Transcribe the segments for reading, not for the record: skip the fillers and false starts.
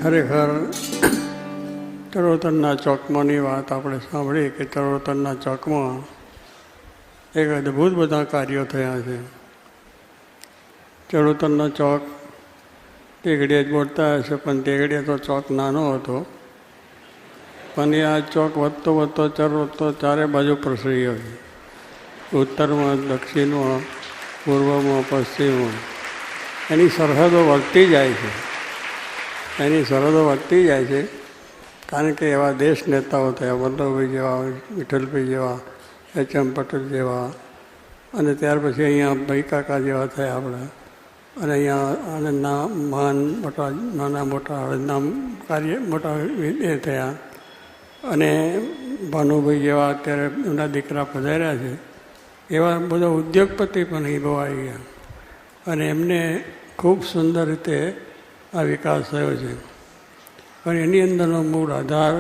ખરેખર ચરોતરના ચોકમાંની વાત આપણે સાંભળી કે ચરોતરના ચોકમાં એક અદ્ભુત બધા કાર્યો થયા છે. ચરોતરનો ચોક તે ઘડીએ જ બોલતા હશે, પણ તે ઘડીએ તો ચોક નાનો હતો, પણ એ આ ચોક વધતો વધતો ચરોતર ચારે બાજુ પ્રસરી ગયો. ઉત્તરમાં, દક્ષિણમાં, પૂર્વમાં, પશ્ચિમમાં એની સરહદો વધતી જાય છે. એની સરહદો વધતી જાય છે કારણ કે એવા દેશ નેતાઓ થયા, વલ્લભભાઈ જેવા, વિઠ્ઠલભાઈ જેવા, એચ.એમ. પટેલ જેવા, અને ત્યાર પછી અહીંયા ભાઈ કાકા જેવા થયા આપણે, અને અહીંયા આનંદના મહાન મોટા નાના મોટા આનંદના કાર્ય મોટા એ થયા, અને ભાનુભાઈ જેવા અત્યારે એમના દીકરા પધાર્યા છે. એવા બધા ઉદ્યોગપતિ પણ અહીં બહુ આવી ગયા, અને એમને ખૂબ સુંદર રીતે આ વિકાસ થયો છે. પણ એની અંદરનો મૂળ આધાર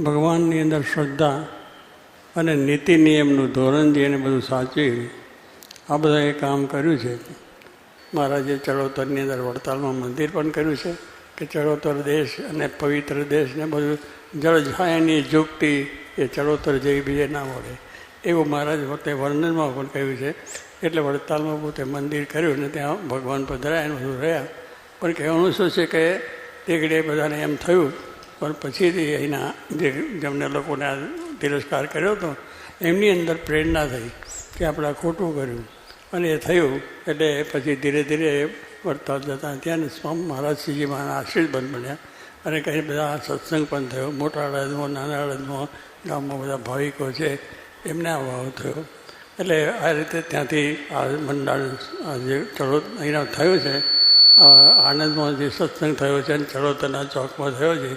ભગવાનની અંદર શ્રદ્ધા અને નીતિ નિયમનું ધોરણથી એને બધું સાચવી આ બધાએ કામ કર્યું છે. મહારાજે ચરોતરની અંદર વડતાલમાં મંદિર પણ કર્યું છે કે ચરોતર દેશ અને પવિત્ર દેશને બધું જળછાયાની ઝૂકતી એ ચરોતર જેવી બીજે ના મળે એવું મહારાજ પોતે વર્ણનમાં પણ કહ્યું છે. એટલે વડતાલમાં પોતે મંદિર કર્યું ને ત્યાં ભગવાન પધરાયા અને બધું રહ્યા. પણ કહેવાનું શું છે કે તે ઘડીએ બધાને એમ થયું, પણ પછીથી અહીંના જેમને લોકોને આ તિરસ્કાર કર્યો હતો એમની અંદર પ્રેરણા થઈ કે આપણે ખોટું કર્યું, અને એ થયું. એટલે પછી ધીરે ધીરે વડતાલ જતા ત્યાં સ્વામી મહારાજ શ્રીજી મારા આશ્રિત બંધ બન્યા, અને કંઈ બધા સત્સંગ પણ થયો. મોટા અડદમાં, નાના અડદમાં ગામમાં બધા ભાવિકો છે એમને આ ભાવ થયો. એટલે આ રીતે ત્યાંથી આ મંડળ જે અહીંના થયું છે, આનંદમાં જે સત્સંગ થયો છે અને ચરોતરના ચોકમાં થયો છે,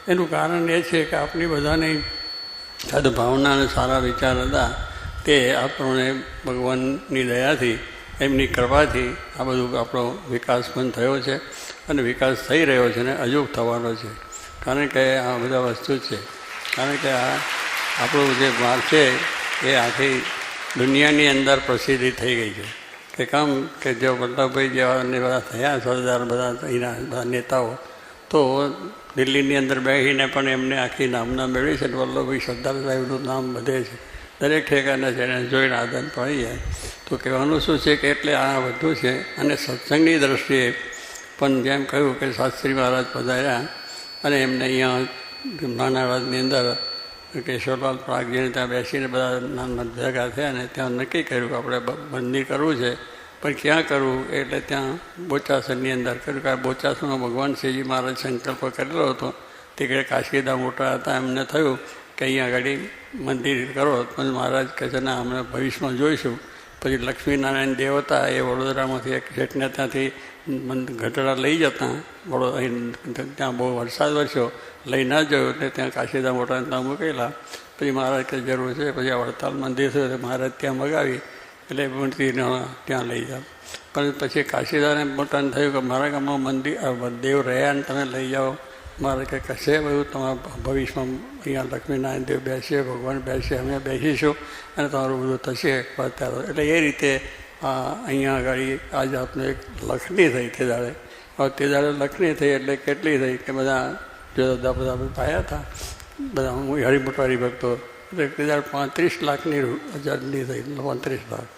એનું કારણ એ છે કે આપણી બધાની સદભાવના અને સારા વિચાર હતા. તે આપણને ભગવાનની દયાથી, એમની કૃપાથી આ બધું આપણો વિકાસ પણ થયો છે, અને વિકાસ થઈ રહ્યો છે, અને હજુ થવાનો છે. કારણ કે આ બધા વસ્તુ છે. કારણ કે આ આપણું જે માર્ગ છે એ આખી દુનિયાની અંદર પ્રસિદ્ધિ થઈ ગઈ છે. કે કામ કે જો વલ્લભભાઈ જેવા ને બધા થયા, સરદાર બધા અહીંના બધા નેતાઓ, તો દિલ્હીની અંદર બેસીને પણ એમને આખી નામના મેળવી છે. વલ્લભભાઈ સરદાર સાહેબનું નામ બધે છે, દરેક ઠેકાને છે, એને જોઈને આદત પડી જાય. તો કહેવાનું શું છે કે એટલે આ બધું છે. અને સત્સંગની દ્રષ્ટિએ પણ જેમ કહ્યું કે શાસ્ત્રી મહારાજ પધાર્યા, અને એમને અહીંયા નાનાવાદની અંદર કેશવલાલ પ્રાગજીને ત્યાં બેસીને બધા નાના ભેગા થયા, અને ત્યાં નક્કી કર્યું કે આપણે મંદિર કરવું છે, પણ ક્યાં કરવું? એટલે ત્યાં બોચાસણની અંદર કર્યું. કે બોચાસણમાં ભગવાન શ્રીજી મહારાજ સંકલ્પ કરેલો હતો. તે ઘડે કાશીદા મોટા હતા, એમને થયું કે અહીંયા આગળ મંદિર કરો. પણ મહારાજ કહે છે ના, અમે ભવિષ્યમાં જોઈશું. પછી લક્ષ્મીનારાયણ દેવતા એ વડોદરામાંથી એક શેઠને ત્યાંથી ગઢડા લઈ જતા, ત્યાં બહુ વરસાદ વરસ્યો, લઈ ના જોયું, એટલે ત્યાં કાશીદા મોટાને ત્યાં મૂકેલા. પછી મહારાજ કે જરૂર છે, પછી આ વડતાલ મંદિર થયું તો મહારાજ ત્યાં મગાવી, એટલે મૂર્તિને ત્યાં લઈ જાઓ. પણ પછી કાશીદાને મોટાને થયું કે મારા ગામમાં મંદિર દેવ રહ્યા ને તમે લઈ જાઓ. મારે કે કશે બધું તમારા ભવિષ્યમાં અહીંયા લક્ષ્મીનારાયણ દેવ બેસીએ, ભગવાન બેસીએ, અમે બેસીશું, અને તમારું બધું થશે. અત્યારે એટલે એ રીતે અહીંયા આગળ આ જાતનું એક લખણી થઈ તે દાડે. હવે તે દાડે લખણી થઈ એટલે કેટલી થઈ કે બધા જુદા બધા પાયા હતા બધા હરિમોટારી ભક્તો. એટલે તે દાડે 35 લાખની હજારની થઈ, 35 લાખ.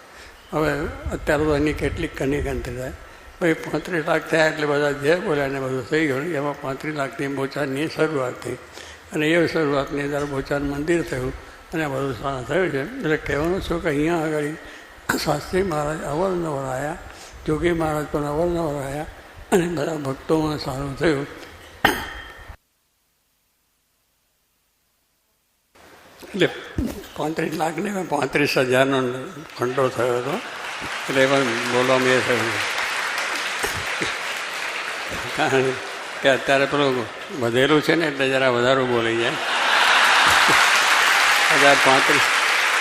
હવે અત્યારે તો એની કેટલીક કની ગણતરી થાય. ભાઈ 35 લાખ થયા એટલે બધા જે બોલ્યા ને બધું થઈ ગયું. એમાં 35 લાખની બોચારની શરૂઆત થઈ, અને એ શરૂઆતની અંદર બોચાર મંદિર થયું, અને બધું સારું થયું છે. એટલે કહેવાનું છું કે અહીંયા આગળ શાસ્ત્રી મહારાજ અવરનવર આવ્યા, જોગી મહારાજ પણ અવરનવર આવ્યા, અને બધા ભક્તોમાં સારું થયું. એટલે 35 લાખને 35,000નો ખંડો થયો હતો. એટલે પણ બોલવામાં એ થયું કારણ કે અત્યારે પેલું વધેલું છે ને, એટલે જરા વધારું બોલી જાય.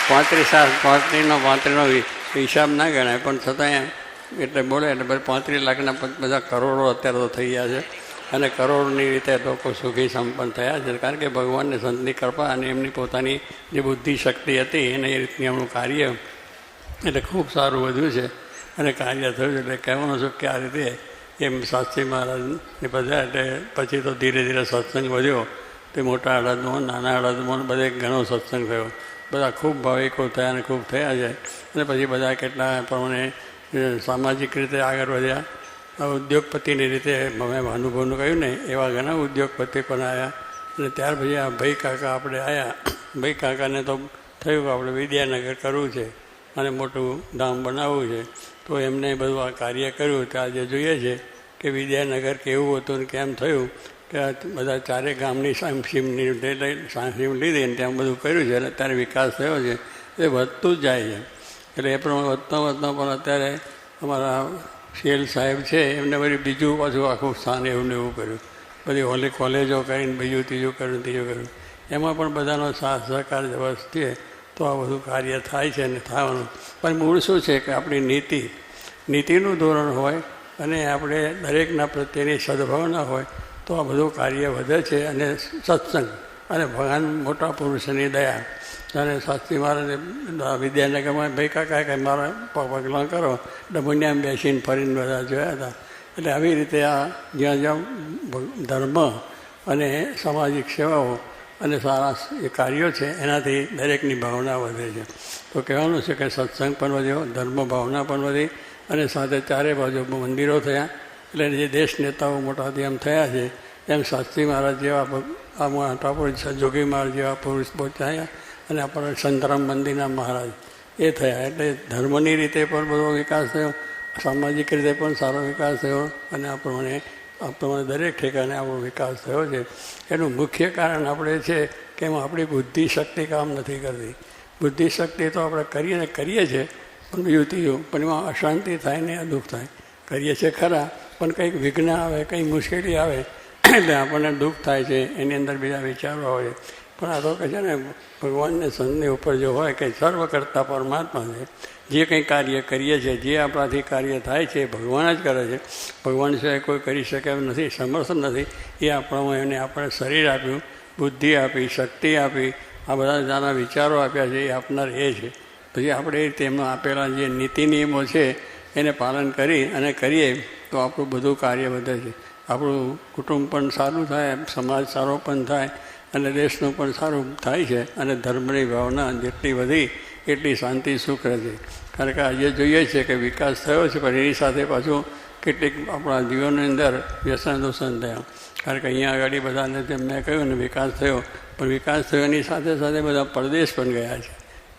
35નો હિસાબ ના ગણાય, પણ છતાં એટલે બોલે એટલે 35 લાખના બધા કરોડો અત્યારે તો થઈ ગયા છે, અને કરોડની રીતે લોકો સુખી સંપન્ન થયા છે. કારણ કે ભગવાનને સંતની કૃપા અને એમની પોતાની જે બુદ્ધિ શક્તિ હતી એને એ રીતની એમનું કાર્ય એટલે ખૂબ સારું વધ્યું છે, અને કાર્ય થયું છે. એટલે કહેવાનું છું કે આ રીતે એમ શાસ્ત્રી મહારાજને બધા એટલે પછી તો ધીરે ધીરે સત્સંગ વધ્યો. તે મોટા અડાદમાં નાના અડાદમાં બધે ઘણો સત્સંગ થયો. બધા ખૂબ ભાવિકો થયા અને ખૂબ થયા છે. અને પછી બધા કેટલા પ્રમાણે સામાજિક રીતે આગળ વધ્યા. ઉદ્યોગપતિની રીતે મેં અનુભવનું કહ્યું ને એવા ઘણા ઉદ્યોગપતિ પણ આવ્યા. અને ત્યાર પછી આ ભાઈ કાકા આપણે આવ્યા. ભાઈ કાકાને તો થયું કે આપણે વિદ્યાનગર કરવું છે અને મોટું ધામ બનાવવું છે. તો એમને બધું આ કાર્ય કર્યું. તો આજે જોઈએ છે કે વિદ્યાનગર કેવું હતું ને કેમ થયું કે બધા ચારે ગામની સીમની સીમ લીધી ને ત્યાં બધું કર્યું છે. અને અત્યારે વિકાસ થયો છે. એ વધતું જ જાય છે. એટલે એ પ્રમાણે વધતા પણ અત્યારે અમારા શેલ સાહેબ છે એમને વળી બીજું પાછું આખું સ્થાન એવું ને એવું કર્યું. બધી હોલી કોલેજો કરીને બીજું ત્રીજું કર્યું. એમાં પણ બધાનો સાથ સહકાર વ્યવસ્થિત તો આ બધું કાર્ય થાય છે અને થવાનું. પણ મૂળ શું છે કે આપણી નીતિનું ધોરણ હોય અને આપણે દરેકના પ્રત્યેની સદભાવના હોય તો આ બધું કાર્ય વધે છે. અને સત્સંગ અને ભગવાન મોટા પુરુષની દયા. અને શાસ્ત્રી મહારાજે વિદ્યાનગરમાં ભાઈ કાકા કે મારા પગલાં કરો ડમુનિયામાં બેસીને ફરીને બધા જોયા હતા. એટલે આવી રીતે આ જ્યાં જ્યાં ધર્મ અને સામાજિક સેવાઓ અને સારા એ કાર્યો છે એનાથી દરેકની ભાવના વધે છે. તો કહેવાનું છે કે સત્સંગ પણ વધ્યો, ધર્મ ભાવના પણ વધી અને સાથે ચારે બાજુ મંદિરો થયા. એટલે જે દેશ નેતાઓ મોટાથી એમ થયા છે એમ શાસ્ત્રી મહારાજ જેવા આ જોગી મહારાજ જેવા પુરુષ પહોંચાયા અને આપણા સંતરામ મંદિરના મહારાજ એ થયા. એટલે ધર્મની રીતે પણ બધો વિકાસ થયો, સામાજિક રીતે પણ સારો વિકાસ થયો અને આ પ્રમાણે દરેક ઠેકાને આપણો વિકાસ થયો છે. એનું મુખ્ય કારણ આપણે છે કે એમાં આપણી બુદ્ધિ શક્તિ કામ નથી કરતી. બુદ્ધિ શક્તિ તો આપણે કરીએ છીએ પણ બીજું ત્રીજું પણ એમાં અશાંતિ થાય ને દુઃખ થાય. કરીએ છીએ ખરા પણ કંઈક વિઘ્ન આવે, કંઈ મુશ્કેલી આવે એટલે આપણને દુઃખ થાય છે. એની અંદર બીજા વિચારો આવે. પણ આ તો કહે છે ને ભગવાનને સંતની ઉપર જો હોય કે સર્વ કરતા પરમાત્મા છે. જે કંઈ કાર્ય કરીએ છીએ, જે આપણાથી કાર્ય થાય છે એ ભગવાન જ કરે છે. ભગવાન સિવાય કોઈ કરી શકે એમ નથી, સમર્થ નથી. એ આપણામાં એને આપણે શરીર આપ્યું, બુદ્ધિ આપી, શક્તિ આપી, આ બધા નાના વિચારો આપ્યા છે એ આપનાર એ છે. પછી આપણે તેમના આપેલા જે નીતિ નિયમો છે એને પાલન કરી અને કરીએ તો આપણું બધું કાર્ય વધે છે. આપણું કુટુંબ પણ સારું થાય, સમાજ સારો પણ થાય અને દેશનું પણ સારું થાય છે. અને ધર્મની ભાવના જેટલી વધી એટલી શાંતિ સુખ રહે છે. કારણ કે આજે જોઈએ છીએ કે વિકાસ થયો છે પણ એની સાથે પાછું કેટલીક આપણા જીવનની અંદર વ્યસન દૂષણ થયા. કારણ કે અહીંયા આગળ બધાને તેમ મેં કહ્યું ને વિકાસ થયો પણ વિકાસ થયો એની સાથે સાથે બધા પરદેશ પણ ગયા છે.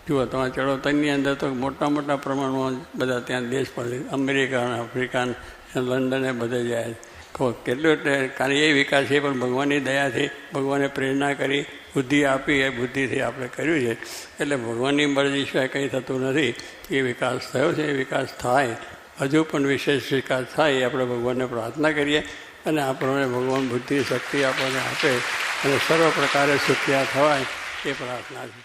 જુઓ તમારા ચડોતરની અંદર તો મોટા પ્રમાણમાં બધા ત્યાં દેશ પરદેશ અમેરિકા, આફ્રિકા, લંડને બધે જાય છે. કેટલું એટલે કારણ એ વિકાસ છે પણ ભગવાનની દયાથી ભગવાને પ્રેરણા કરી, બુદ્ધિ આપી, એ બુદ્ધિથી આપણે કર્યું છે. એટલે ભગવાનની મરજી સિવાય કંઈ થતું નથી. એ વિકાસ થયો છે, એ વિકાસ થાય, હજુ પણ વિશેષ વિકાસ થાય એ આપણે ભગવાનને પ્રાર્થના કરીએ. અને આ પ્રમાણે ભગવાન બુદ્ધિ શક્તિ આપણને આપે અને સર્વ પ્રકારે સુખિયા થવાય એ પ્રાર્થના છે.